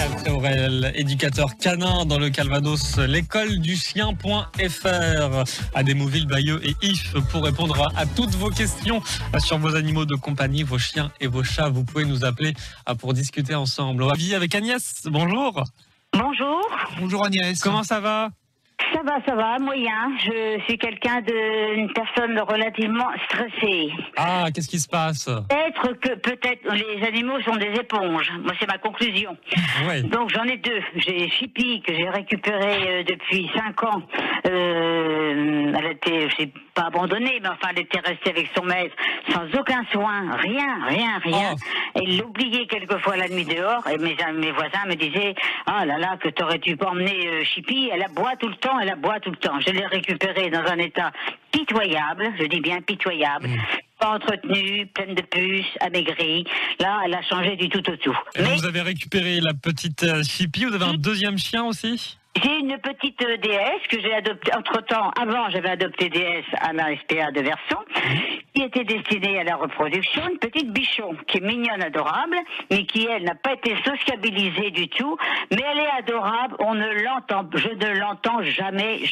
Pascal Tréorel, éducateur canin dans le Calvados, l'école du chien.fr à Démouville, Bayeux et If pour répondre à toutes vos questions sur vos animaux de compagnie, vos chiens et vos chats. Vous pouvez nous appeler pour discuter ensemble. On va vivre avec Agnès. Bonjour. Bonjour. Bonjour Agnès. Comment ça va ? Ça va, moyen. Je suis une personne relativement stressée. Ah, qu'est-ce qui se passe ? Peut-être les animaux sont des éponges. Moi, c'est ma conclusion. Ouais. Donc, j'en ai deux. J'ai Chippy, que j'ai récupéré depuis 5 ans. Elle était, je sais pas abandonnée, mais enfin, elle était restée avec son maître sans aucun soin. Rien. Oh. Elle l'oubliait quelquefois la nuit dehors. Et mes voisins me disaient, ah là là, que t'aurais-tu pas emmener Chippy? Elle aboie tout le temps. Je l'ai récupérée dans un état pitoyable, je dis bien pitoyable, pas entretenue, pleine de puces, amaigrie. Là, elle a changé du tout au tout. Mais vous avez récupéré la petite Chippy, vous avez un deuxième chien aussi ? J'ai une petite DS que j'ai adoptée entre-temps. Avant, j'avais adopté DS à la SPA de Verson, qui était destinée à la reproduction. Une petite bichon qui est mignonne, adorable, mais qui, elle, n'a pas été sociabilisée du tout. Mais elle est adorable, je ne l'entends jamais.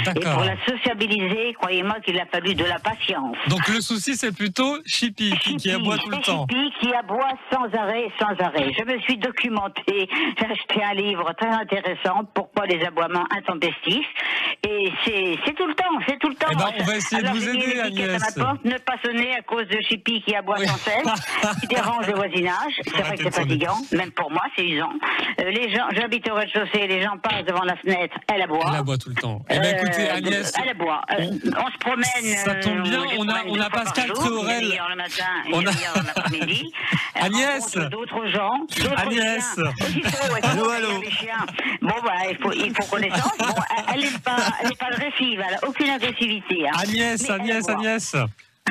D'accord. Et pour la sociabiliser, croyez-moi qu'il a fallu de la patience. Donc le souci, c'est plutôt Chippy qui aboie tout le temps. Chippy qui aboie sans arrêt. Je me suis documentée, j'ai acheté un livre très intéressant. Pourquoi les aboiements intempestifs? Et c'est tout le temps. Eh ben, on va essayer de vous aider, Agnès. À ma porte, ne pas sonner à cause de Chippy qui aboie sans cesse, qui dérange le voisinage. C'est vrai que c'est fatigant, même pour moi, c'est usant. Les gens, j'habite au rez-de-chaussée, les gens passent devant la fenêtre, elle aboie. Elle aboie tout le temps. Eh ben, écoutez, Agnès. Elle aboie. On se promène. Ça tombe bien, on a Pascal Tréorel. Une demi-heure le matin, une demi-heure l'après-midi. Agnès. D'autres gens. Agnès. Allô. Bon, il faut connaissance. Bon, elle n'est pas agressive, elle n'a aucune agressivité. Hein. Agnès.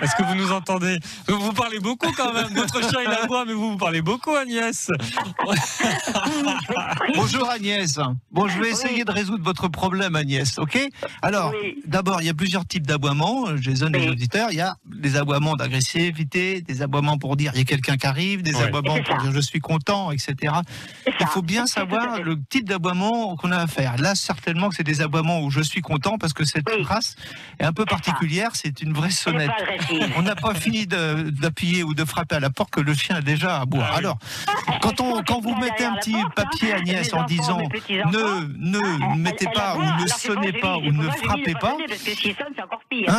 Est-ce que vous nous entendez ? Vous parlez beaucoup quand même. Votre chien il aboie, mais vous parlez beaucoup, Agnès. Bonjour Agnès. Bon, je vais essayer de résoudre votre problème, Agnès, ok ? Alors, d'abord, il y a plusieurs types d'aboiements. Je les donne les auditeurs. Il y a des aboiements d'agressivité, des aboiements pour dire il y a quelqu'un qui arrive, des aboiements pour dire je suis content, etc. Il faut bien savoir le type d'aboiement qu'on a à faire. Là, certainement que c'est des aboiements où je suis content parce que cette race est un peu particulière. C'est une vraie sonnette. On n'a pas fini d'appuyer ou de frapper à la porte que le chien a déjà à boire. Alors, quand vous mettez un petit papier, Agnès, en disant ne mettez pas ou ne sonnez pas ou ne frappez pas,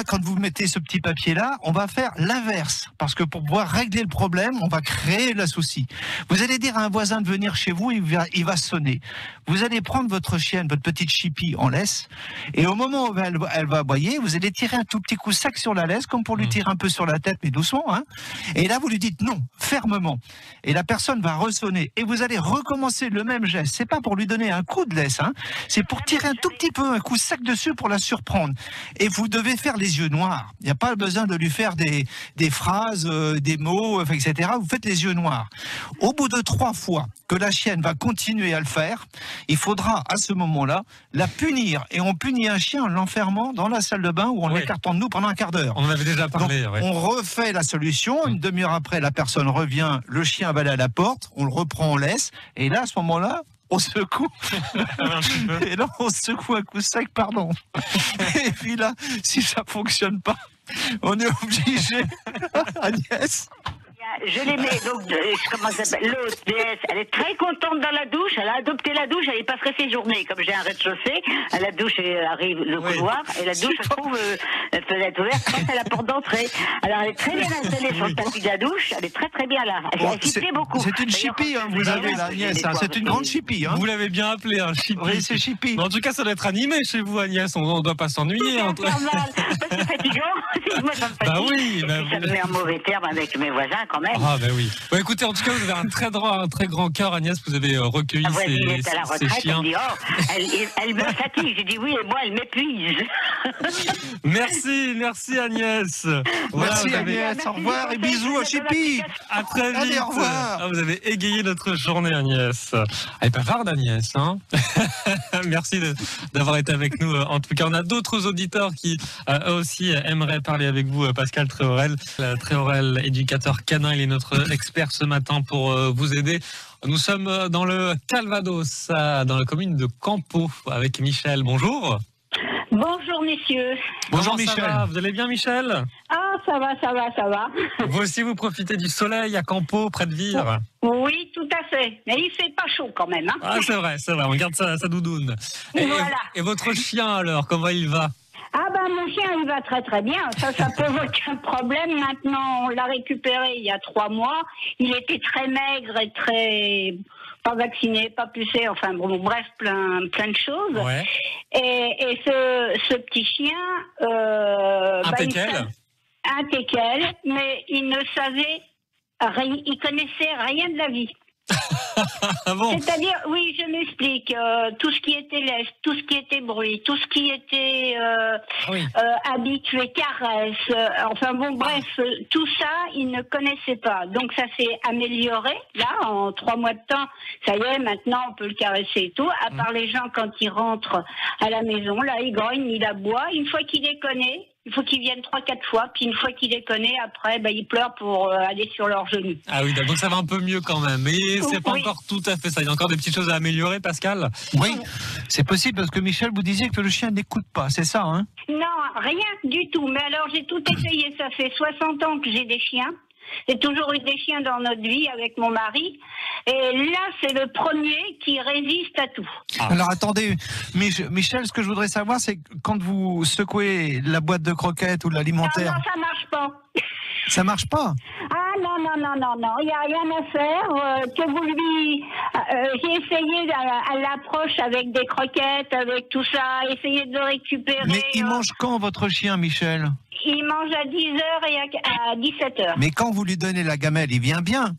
quand vous mettez ce petit papier-là, on va faire l'inverse. Parce que pour pouvoir régler le problème, on va créer le souci. Vous allez dire à un voisin de venir chez vous, il va sonner. Vous allez prendre votre chienne, votre petite Chippy en laisse, et au moment où elle va aboyer, vous allez tirer un tout petit coup sec sur la laisse, comme pour lui tirer un peu sur la tête, mais doucement, hein. Et là, vous lui dites non, fermement. Et la personne va ressonner. Et vous allez recommencer le même geste. C'est pas pour lui donner un coup de laisse, hein. C'est pour tirer un tout petit peu, un coup sec dessus pour la surprendre. Et vous devez faire les yeux noirs. Il n'y a pas besoin de lui faire des phrases, des mots, etc. Vous faites les yeux noirs. Au bout de 3 fois que la chienne va continuer à le faire, il faudra, à ce moment-là, la punir. Et on punit un chien en l'enfermant dans la salle de bain ou en l'écartant de nous pendant un quart d'heure. On en avait déjà parlé. Donc, on refait la solution. Une demi-heure après, la personne revient, le chien va aller à la porte, on le reprend, on laisse. Et là, à ce moment-là, on secoue. Et là, on secoue un coup sec, pardon. Et puis là, si ça fonctionne pas, on est obligé, Agnès. Je les mets, donc, comment ça s'appelle, l'autre DS, elle est très contente dans la douche, elle a adopté la douche, elle y passerait ses journées, comme j'ai un rez-de-chaussée, la douche arrive le couloir, et la douche se trouve, fenêtre ouverte, face à la porte d'entrée. Alors elle est très bien installée sur le tapis de la douche, elle est très très bien là, elle s'y plaît beaucoup. C'est une Chippy, hein, vous avez là, Agnès, hein, c'est une grande Chippy. Hein. Vous l'avez bien appelé, un Chippy. Oui, c'est Chippy. Mais en tout cas, ça doit être animé chez vous, Agnès, on ne doit pas s'ennuyer. C'est normal, c'est fatigant, moi ça me fatigue. Bah oui, ça me met en mauvais terme avec mes voisins quand même. Ah ben oui. Bon, écoutez, en tout cas, vous avez un très grand cœur, Agnès. Vous avez recueilli ces chiens. Elle me dit, elle me fatigue. J'ai dit oui, et moi, elle m'épuise. Merci Agnès. Merci Agnès. Au revoir et bisous à Chippy. À très vite. Allez, au revoir. Ah, vous avez égayé notre journée, Agnès. Elle est bavarde, Agnès. Hein. Merci d'avoir été avec nous. En tout cas, on a d'autres auditeurs qui eux aussi aimeraient parler avec vous, Pascal Tréorel. Tréorel, éducateur canin, il est notre expert ce matin pour vous aider. Nous sommes dans le Calvados, dans la commune de Campeaux, avec Michel. Bonjour. Bonjour messieurs. Bonjour Comment Michel. ça va? Vous allez bien Michel? Ah, ça va. Vous aussi, vous profitez du soleil à Campeaux, près de Vire? Oui, tout à fait. Mais il fait pas chaud quand même. Hein. Ah, c'est vrai, on garde sa doudoune. Voilà. Et votre chien alors, comment il va? Ah ben mon chien il va très très bien, ça pose aucun problème. Maintenant on l'a récupéré il y a 3 mois, il était très maigre et très pas vacciné, pas pucé, enfin bon bref plein de choses. Ouais. Et ce petit chien, Un teckel. un teckel, mais il ne savait rien, il connaissait rien de la vie. Ah bon? C'est-à-dire, oui, je m'explique, tout ce qui était lest, tout ce qui était bruit, tout ce qui était habitué, caresse, enfin bon, bref, tout ça, il ne connaissait pas. Donc ça s'est amélioré, là, en 3 mois de temps, ça y est, maintenant on peut le caresser et tout, à part les gens quand ils rentrent à la maison, là, il grogne, il aboie, une fois qu'il les connaît, il faut qu'ils viennent 3-4 fois, puis une fois qu'ils les connaissent, après, ils pleurent pour aller sur leurs genoux. Ah oui, donc ça va un peu mieux quand même. Mais c'est pas encore tout à fait ça. Il y a encore des petites choses à améliorer, Pascal? Oui, c'est possible parce que Michel, vous disiez que le chien n'écoute pas, c'est ça, hein? Non, rien du tout. Mais alors, j'ai tout essayé. Ça fait 60 ans que j'ai des chiens. J'ai toujours eu des chiens dans notre vie avec mon mari. Et là, c'est le premier qui résiste à tout. Ah. Alors attendez, Michel, ce que je voudrais savoir, c'est quand vous secouez la boîte de croquettes ou l'alimentaire... Non, ça marche pas. Ça marche pas? Ah non, il n'y a rien à faire. Que vous lui... j'ai essayé à l'approche avec des croquettes, avec tout ça, essayer de le récupérer. Mais il mange quand votre chien, Michel? Il mange à 10h et à 17h. Mais quand vous lui donnez la gamelle, il vient bien?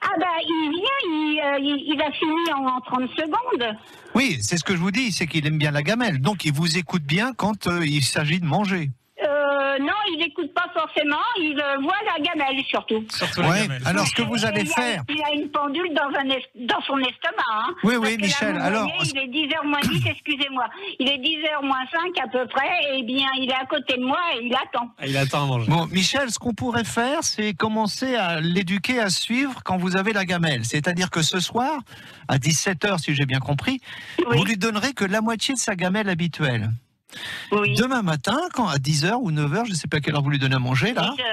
Ah ben, il vient, il a fini en 30 secondes. Oui, c'est ce que je vous dis, c'est qu'il aime bien la gamelle. Donc il vous écoute bien quand il s'agit de manger. Non, il n'écoute pas forcément, il voit la gamelle surtout. Ouais. Alors ce que vous allez faire... Il a une pendule dans son estomac. Hein, oui, parce que Michel, là, vous alors... voyez, il est 10h moins 10, excusez-moi. Il est 10h moins 5 à peu près, et bien il est à côté de moi et il attend. Il attend à manger. Bon, Michel, ce qu'on pourrait faire, c'est commencer à l'éduquer à suivre quand vous avez la gamelle. C'est-à-dire que ce soir, à 17h, si j'ai bien compris, vous lui donnerez que la moitié de sa gamelle habituelle. Oui. Demain matin, quand à 10h ou 9h, je ne sais pas à quelle heure vous lui donnez à manger, là, 10h.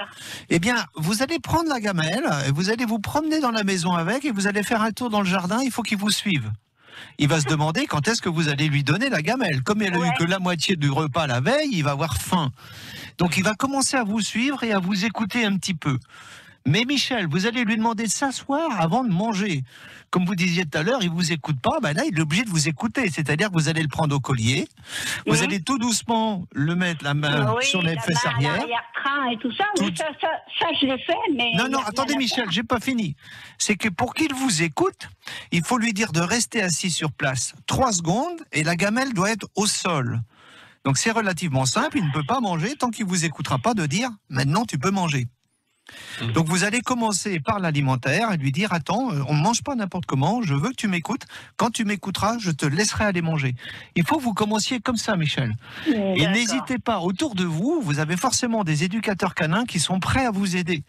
eh bien, vous allez prendre la gamelle, et vous allez vous promener dans la maison avec, et vous allez faire un tour dans le jardin, il faut qu'il vous suive. Il va se demander quand est-ce que vous allez lui donner la gamelle. Comme il n'a eu que la moitié du repas la veille, il va avoir faim. Donc il va commencer à vous suivre et à vous écouter un petit peu. Mais Michel, vous allez lui demander de s'asseoir avant de manger. Comme vous disiez tout à l'heure, il vous écoute pas, là il est obligé de vous écouter. C'est-à-dire que vous allez le prendre au collier, vous allez tout doucement le mettre la main sur les fesses arrière. L'arrière-train et tout ça, oui, ça je l'ai fait, mais... Non, attendez Michel, j'ai pas fini. C'est que pour qu'il vous écoute, il faut lui dire de rester assis sur place 3 secondes et la gamelle doit être au sol. Donc c'est relativement simple, il ne peut pas manger tant qu'il vous écoutera pas de dire « maintenant tu peux manger ». Donc vous allez commencer par l'alimentaire et lui dire « Attends, on ne mange pas n'importe comment, je veux que tu m'écoutes. Quand tu m'écouteras, je te laisserai aller manger. » Il faut que vous commenciez comme ça, Michel. Et n'hésitez pas, autour de vous, vous avez forcément des éducateurs canins qui sont prêts à vous aider.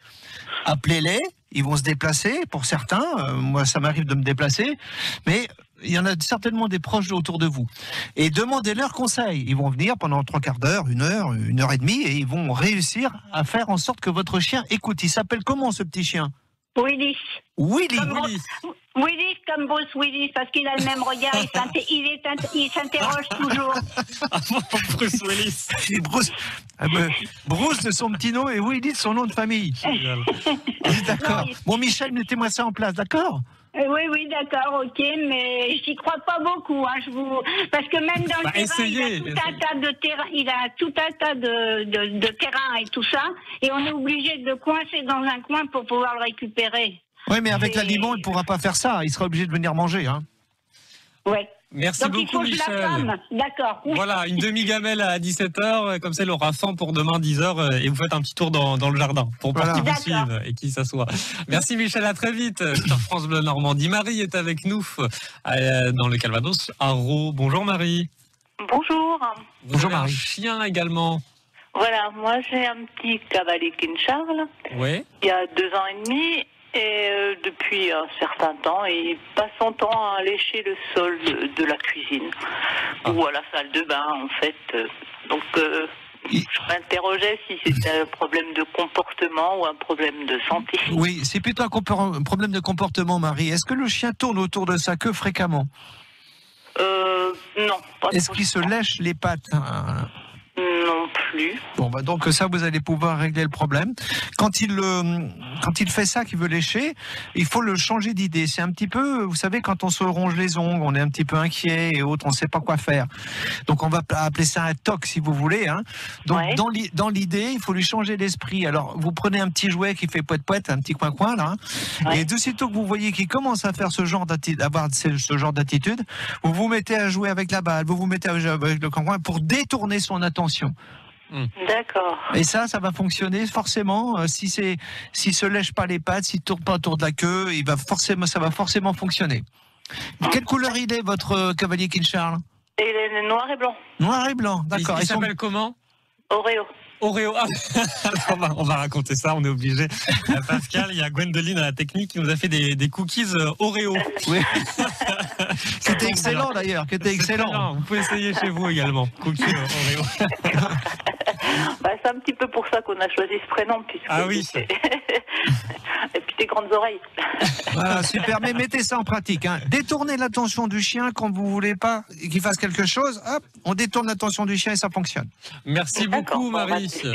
Appelez-les, ils vont se déplacer pour certains. Moi, ça m'arrive de me déplacer. Mais... il y en a certainement des proches autour de vous. Et demandez-leur conseil. Ils vont venir pendant 3/4 d'heure, 1 heure, 1 heure et demie, et ils vont réussir à faire en sorte que votre chien écoute. Il s'appelle comment ce petit chien? Willis. Willy. Willis comme Bruce Willis, parce qu'il a le même regard, il s'interroge toujours. Bruce Willis. Bruce de son petit nom et Willy de son nom de famille. D'accord. Bon, Michel, mettez-moi ça en place, d'accord? Oui, d'accord, ok, mais j'y crois pas beaucoup, hein, parce que même dans le terrain, il a tout un tas de terrain et tout ça, et on est obligé de le coincer dans un coin pour pouvoir le récupérer. Oui, mais avec l'aliment, il ne pourra pas faire ça, il sera obligé de venir manger, hein. Ouais. Merci donc, beaucoup, Michel. D'accord. Voilà, une demi-gamelle à 17h, comme ça, il aura faim pour demain 10h, et vous faites un petit tour dans le jardin pour qu'il vous suive et qu'il s'assoie. Merci, Michel, à très vite sur France Bleu Normandie. Marie est avec nous dans le Calvados, à Rault. Bonjour, Marie. Bonjour. Bonjour, Marie. Un chien également. Voilà, moi j'ai un petit cavalier King Charles. Oui. Il y a 2 ans et demi. Et depuis un certain temps, il passe son temps à lécher le sol de la cuisine ou à la salle de bain, en fait. Donc, je m'interrogeais si c'était un problème de comportement ou un problème de santé. Oui, c'est plutôt un problème de comportement, Marie. Est-ce que le chien tourne autour de sa queue fréquemment? Non. Est-ce qu'il se lèche les pattes? Non plus. Bon, bah donc ça, vous allez pouvoir régler le problème. Quand il fait ça, qu'il veut lécher, il faut le changer d'idée. C'est un petit peu, vous savez, quand on se ronge les ongles, on est un petit peu inquiet et autres, on ne sait pas quoi faire. Donc on va appeler ça un toc, si vous voulez. Hein. Donc Ouais. dans l'idée, il faut lui changer l'esprit. Alors vous prenez un petit jouet qui fait poète-poète, un petit coin-coin là, hein, Ouais. et de sitôt que vous voyez qu'il commence à faire ce genre d'attitude, vous vous mettez à jouer avec la balle, vous vous mettez à jouer avec le coin-coin pour détourner son attention. D'accord. Et ça va fonctionner forcément. S'il se lèche pas les pattes, s'il tourne pas autour de la queue, ça va forcément fonctionner. Quelle couleur il est, votre cavalier King Charles? Et il est noir et blanc. Noir et blanc, d'accord. Il Et son- s'appelle comment? Oreo. Oreo. Ah, on va raconter ça, on est obligé. Pascal, il y a Gwendoline à la technique qui nous a fait des cookies Oreo. Oui. Qui était excellent d'ailleurs, qui était C'est excellent. très bien. Vous pouvez essayer chez vous également. Cookies Oreo. C'est un petit peu pour ça qu'on a choisi ce prénom. Puisque Ah oui. Et puis tes grandes oreilles. Voilà, super. Mais mettez ça en pratique. Hein. Détournez l'attention du chien quand vous voulez pas qu'il fasse quelque chose. Hop, on détourne l'attention du chien et ça fonctionne. Merci D'accord. beaucoup, Marie. Je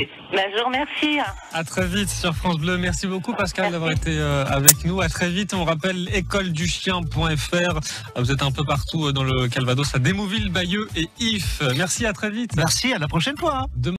vous remercie. À très vite sur France Bleu. Merci beaucoup, Pascal, d'avoir été avec nous. À très vite. On rappelle écoleduchien.fr. Vous êtes un peu partout dans le Calvados, à Démouville, Bayeux et If. Merci, à très vite. Merci, à la prochaine fois. Demain,